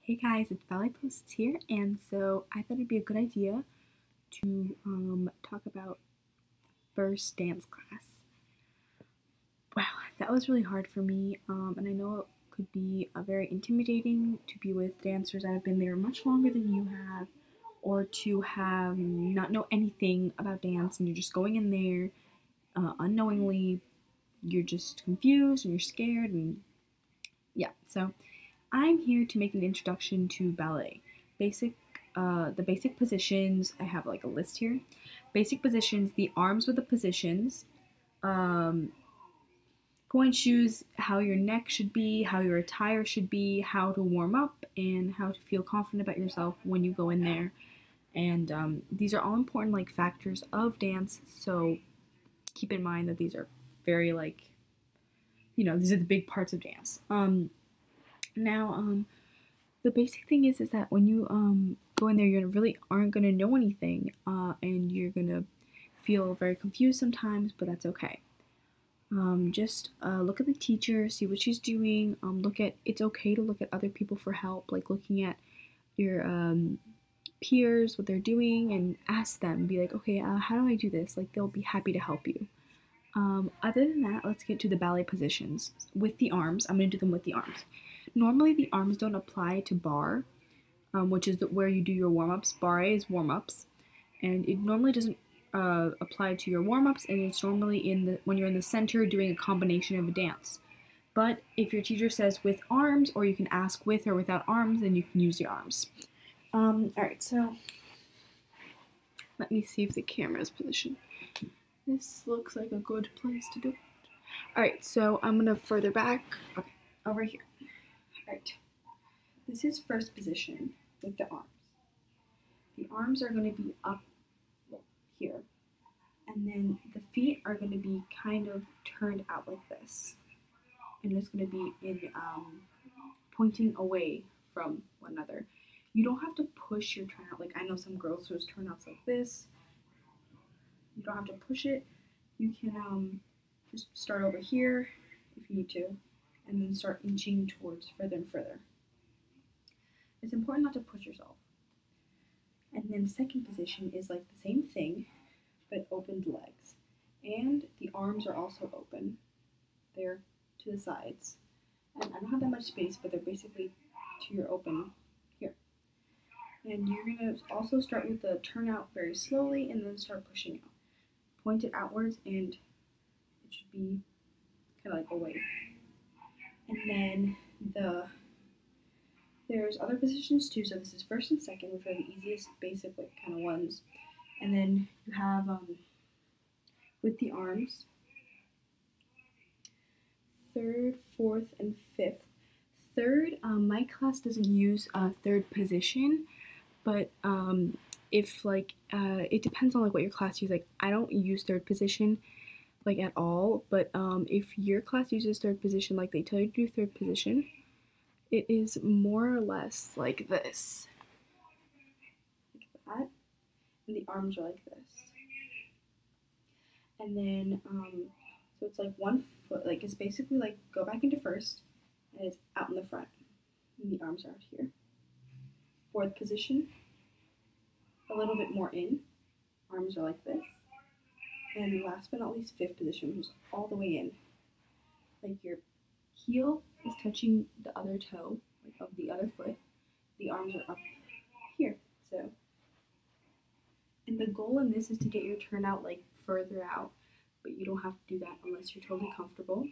Hey guys, it's Ballet Posts here, and so I thought it'd be a good idea to talk about first dance class. Wow, that was really hard for me, and I know it could be very intimidating to be with dancers that have been there much longer than you have, or to have not know anything about dance and you're just going in there unknowingly. You're just confused and you're scared, and yeah, so I'm here to make an introduction to ballet. The basic positions. I have like a list here. Basic positions. The arms with the positions. Um, Going to choose how your neck should be, how your attire should be, how to warm up, and how to feel confident about yourself when you go in there. And these are all important like factors of dance. So keep in mind that these are very these are the big parts of dance. Now, the basic thing is that when you go in there, you really aren't gonna know anything, and you're gonna feel very confused sometimes, but that's okay. Just look at the teacher, see what she's doing. It's okay to look at other people for help, like looking at your peers, what they're doing, and ask them. Be like, okay, how do I do this? Like they'll be happy to help you. Other than that, let's get to the ballet positions. With the arms, I'm going to do them with the arms. Normally, the arms don't apply to bar, which is where you do your warm-ups. Barre is warm-ups, and it normally doesn't apply to your warm-ups, and it's normally when you're in the center doing a combination of a dance. But if your teacher says with arms, or you can ask with or without arms, then you can use the arms. Alright, so let me see if the camera is positioned. This looks like a good place to do it. Alright, so I'm gonna further back. Okay, over here. Alright. This is first position with the arms. The arms are gonna be up here. And then the feet are gonna be kind of turned out like this. And it's gonna be in pointing away from one another. You don't have to push your turnout. Like I know some girls whose turnouts like this. You don't have to push it. You can just start over here if you need to, and then start inching towards further and further. It's important not to push yourself. And then second position is like the same thing, but opened legs. And the arms are also open. They're to the sides. And I don't have that much space, but they're basically to your open here. And you're gonna also start with the turnout very slowly and then start pushing out. Point it outwards, and it should be kind of like away. And then there's other positions too. So this is first and second, which are the easiest, basic like kind of ones. And then you have with the arms, third, fourth, and fifth. Third, my class doesn't use third position, but if it depends on like what your class uses. Like I don't use third position like at all, but if your class uses third position, like they tell you to do third position, it is more or less like this, like that, and the arms are like this, and then so it's like one foot, like it's basically like go back into first, and it's out in the front, and the arms are out here. Fourth position, a little bit more in, arms are like this, and last but not least, fifth position, which is all the way in. Like your heel is touching the other toe, like of the other foot. The arms are up here, so. And the goal in this is to get your turnout like further out, but you don't have to do that unless you're totally comfortable.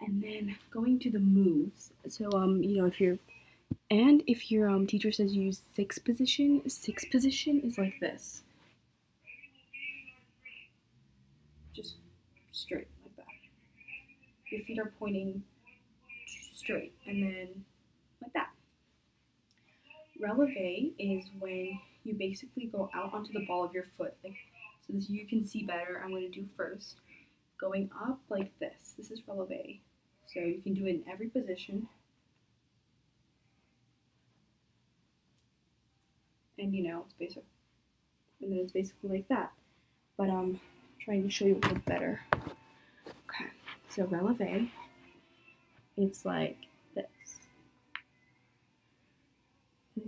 And then going to the moves. So if your teacher says you use sixth position is like this. Just straight like that. Your feet are pointing straight, and then like that. Releve is when you basically go out onto the ball of your foot. Like so this you can see better. I'm going to do first. Going up like this. This is releve. So you can do it in every position. And it's basic. And then it's basically like that. But trying to show you a bit better. Okay, so releve, it's like this.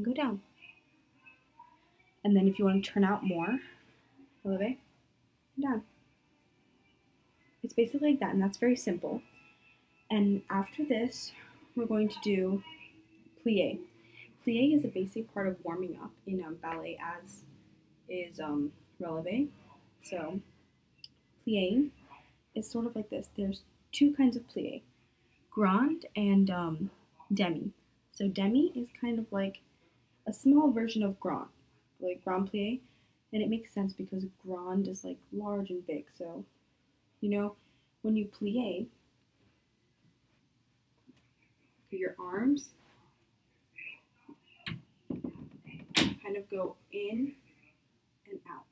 and go down. And then if you want to turn out more, releve, and down. It's basically like that, and that's very simple. And after this, we're going to do plie. Plie is a basic part of warming up in ballet, as is releve. So plie is sort of like this. There's two kinds of plie, grand and demi. So demi is kind of like a small version of grand, like grand plie, and it makes sense because grand is like large and big. So, you know, when you plie, your arms kind of go in and out.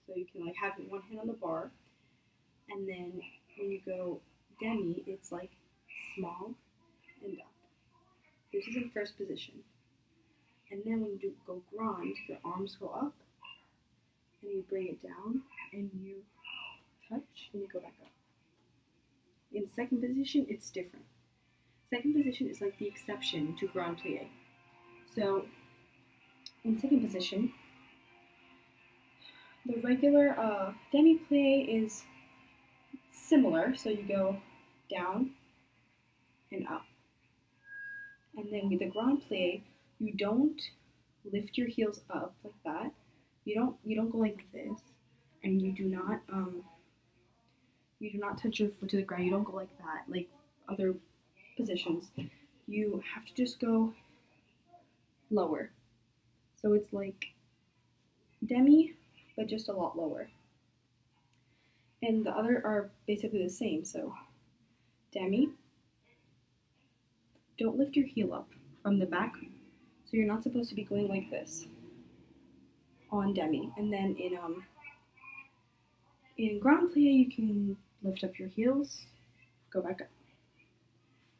So you can like have one hand on the bar, and then when you go demi, it's like small and up. This is in first position. And then when you go grand, your arms go up, and you bring it down, and you touch, and you go back up. In second position, it's different. Second position is like the exception to grand plie. So in second position, the regular demi plie is similar. So you go down and up. And then with the grand plie, you don't lift your heels up like that. You don't go like this, and you do not touch your foot to the ground. You don't go like that, like other positions. You have to just go lower. So it's like demi, but just a lot lower. And the other are basically the same. So demi, don't lift your heel up from the back. So you're not supposed to be going like this on demi. And then in grand plie, you can lift up your heels, go back up.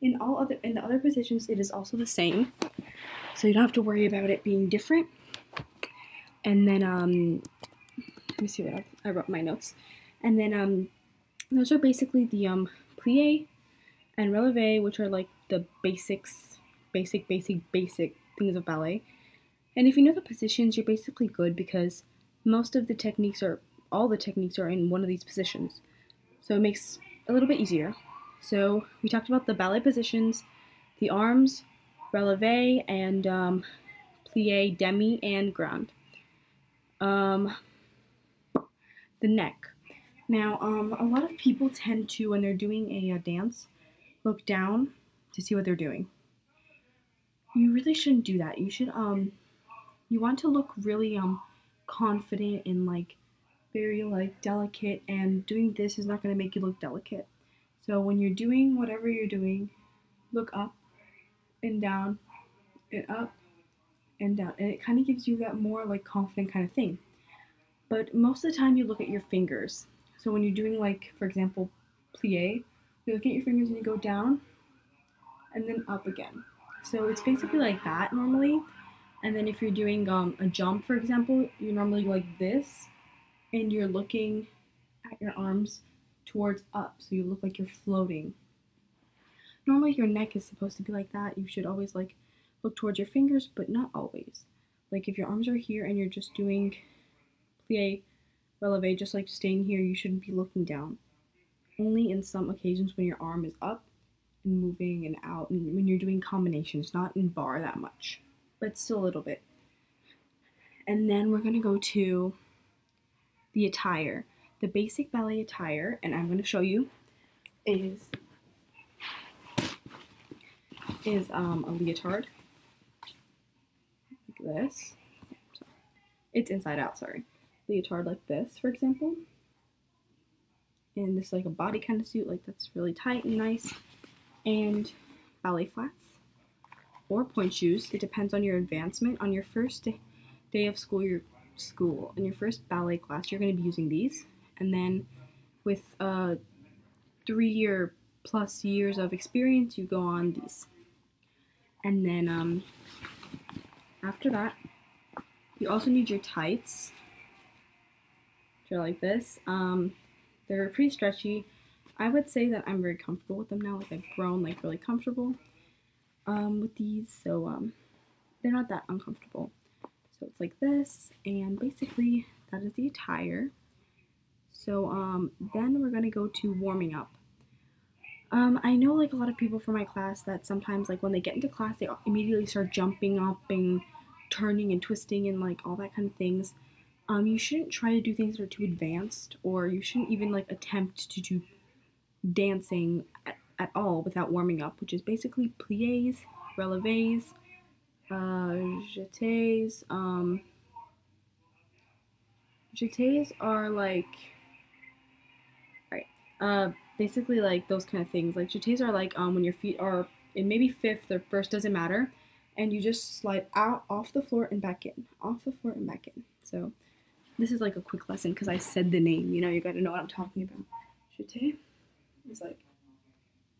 In the other positions, it is also the same, so you don't have to worry about it being different. And then let me see what I wrote in my notes. And then those are basically the plie and releve, which are like the basic things of ballet. And if you know the positions, you're basically good, because most of the techniques all the techniques are in one of these positions. So it makes it a little bit easier. So we talked about the ballet positions, the arms, releve, and plie, demi, and grand. The neck. Now, a lot of people tend to, when they're doing a dance, look down to see what they're doing. You really shouldn't do that. You should, you want to look really confident and like very like delicate, and doing this is not going to make you look delicate. So when you're doing whatever you're doing, look up and down and up and down, and it kind of gives you that more like confident kind of thing. But most of the time you look at your fingers. So when you're doing, like, for example, plie, you look at your fingers and you go down and then up again. So it's basically like that normally. And then if you're doing a jump, for example, you're normally like this, and you're looking at your arms towards up, so you look like you're floating. Normally your neck is supposed to be like that. You should always like look towards your fingers, but not always. Like if your arms are here and you're just doing plie, releve, just like staying here, you shouldn't be looking down. Only in some occasions when your arm is up and moving and out, and when you're doing combinations, not in bar that much, but still a little bit. And then we're gonna go to the attire. The basic ballet attire, and I'm going to show you, is a leotard, like this. It's inside out, sorry. Leotard like this, for example. And this is like a body kind of suit, like that's really tight and nice. And ballet flats or point shoes. It depends on your advancement. On your first day of school, in your first ballet class, you're going to be using these. And then with 3 or plus years of experience, you go on these. And then after that, you also need your tights, which are like this. They're pretty stretchy. I would say that I'm very comfortable with them now. Like I've grown like really comfortable with these. So they're not that uncomfortable. So it's like this, and basically that is the attire. So then we're gonna go to warming up. I know like a lot of people from my class that sometimes like when they get into class they immediately start jumping up and turning and twisting and like all that kind of things. You shouldn't try to do things that are too advanced, or you shouldn't even like attempt to do dancing at all without warming up, which is basically pliés, relevés, jetés. Jetés are like, basically like those kind of things. Like jetés are like when your feet are in maybe fifth or first, doesn't matter, and you just slide out off the floor and back in, off the floor and back in. So this is like a quick lesson because I said the name. You know, you got to know what I'm talking about. Jeté is like,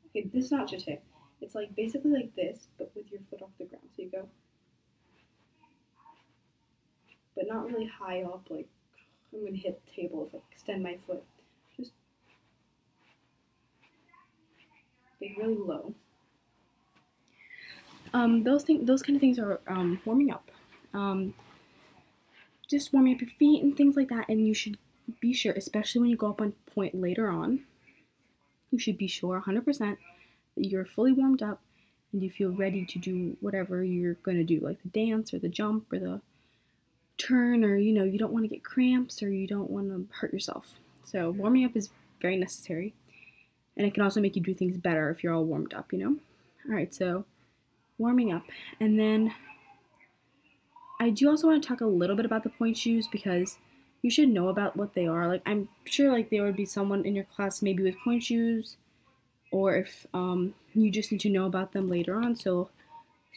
okay, this is not jeté. It's like basically like this, but with your foot off the ground. So you go, but not really high up. Like I'm gonna hit the table if I extend my foot. Just like really low. Those kind of things are warming up. Just warming up your feet and things like that, and you should be sure, especially when you go up on point later on, you should be sure 100% that you're fully warmed up and you feel ready to do whatever you're going to do, like the dance or the jump or the turn, or you know, you don't want to get cramps or you don't want to hurt yourself. So warming up is very necessary, and it can also make you do things better if you're all warmed up, you know? Alright, so warming up, and then I do also want to talk a little bit about the point shoes because you should know about what they are. Like I'm sure like there would be someone in your class maybe with point shoes, or if you just need to know about them later on, so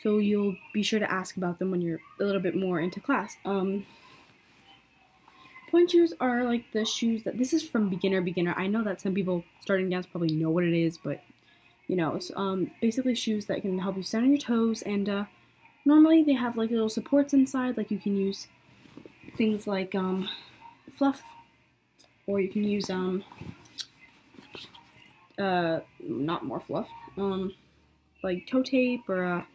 you'll be sure to ask about them when you're a little bit more into class. Point shoes are like the shoes that, this is from beginner. I know that some people starting dance probably know what it is, but you know, it's basically shoes that can help you stand on your toes, and normally they have like little supports inside, like you can use things like fluff, or you can use not more fluff, like toe tape or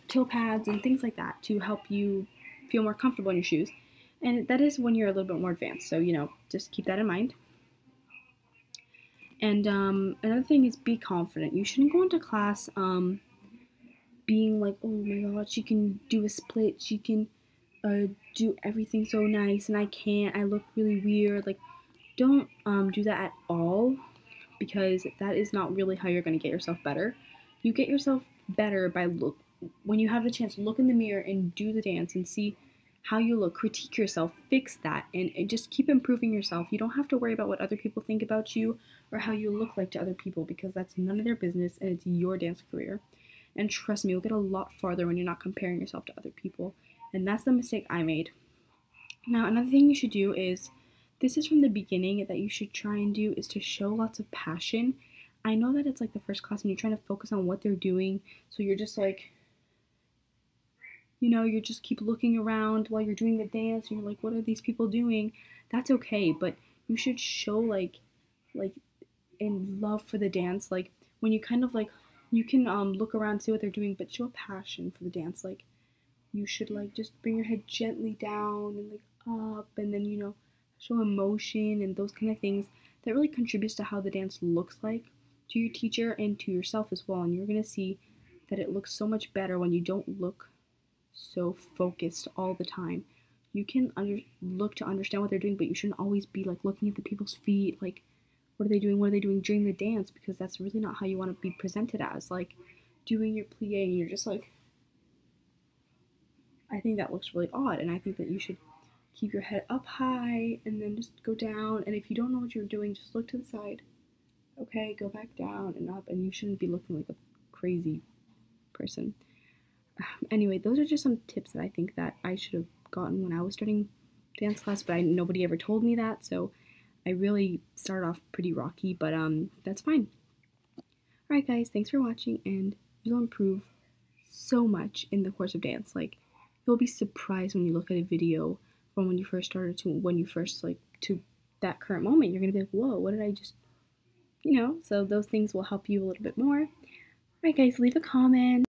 toe pads and things like that to help you feel more comfortable in your shoes. And that is when you're a little bit more advanced, so you know, just keep that in mind. And another thing is be confident. You shouldn't go into class being like, oh my god, she can do a split, she can do everything so nice, and I can't, I look really weird. Like, don't do that at all, because that is not really how you're going to get yourself better. You get yourself better by when you have the chance to look in the mirror and do the dance and see how you look, critique yourself, fix that, and just keep improving yourself. You don't have to worry about what other people think about you or how you look like to other people, because that's none of their business, and it's your dance career. And trust me, you'll get a lot farther when you're not comparing yourself to other people. And that's the mistake I made. Now, another thing you should do is, this is from the beginning that you should try and do, is to show lots of passion. I know that it's like the first class and you're trying to focus on what they're doing, so you're just like, you know, you just keep looking around while you're doing the dance and you're like, what are these people doing? That's okay, but you should show like in love for the dance. Like when you kind of like, you can look around, see what they're doing, but show passion for the dance. Like you should like just bring your head gently down and like up, and then, you know, show emotion and those kind of things. That really contributes to how the dance looks like to your teacher and to yourself as well. And you're gonna see that it looks so much better when you don't look so focused all the time. You can look to understand what they're doing, but you shouldn't always be like looking at the people's feet, like what are they doing during the dance, because that's really not how you want to be presented as, like doing your plie and you're just like, I think that looks really odd. And I think that you should keep your head up high and then just go down, and if you don't know what you're doing, just look to the side. Okay, go back down and up, and you shouldn't be looking like a crazy person. Anyway, those are just some tips that I think that I should have gotten when I was starting dance class, but nobody ever told me that, so I really started off pretty rocky, but that's fine. Alright guys, thanks for watching, and you'll improve so much in the course of dance. Like, you'll be surprised when you look at a video from when you first started to when you first, like, to that current moment. You're gonna be like, whoa, what did I just, you know? So those things will help you a little bit more. Alright guys, leave a comment.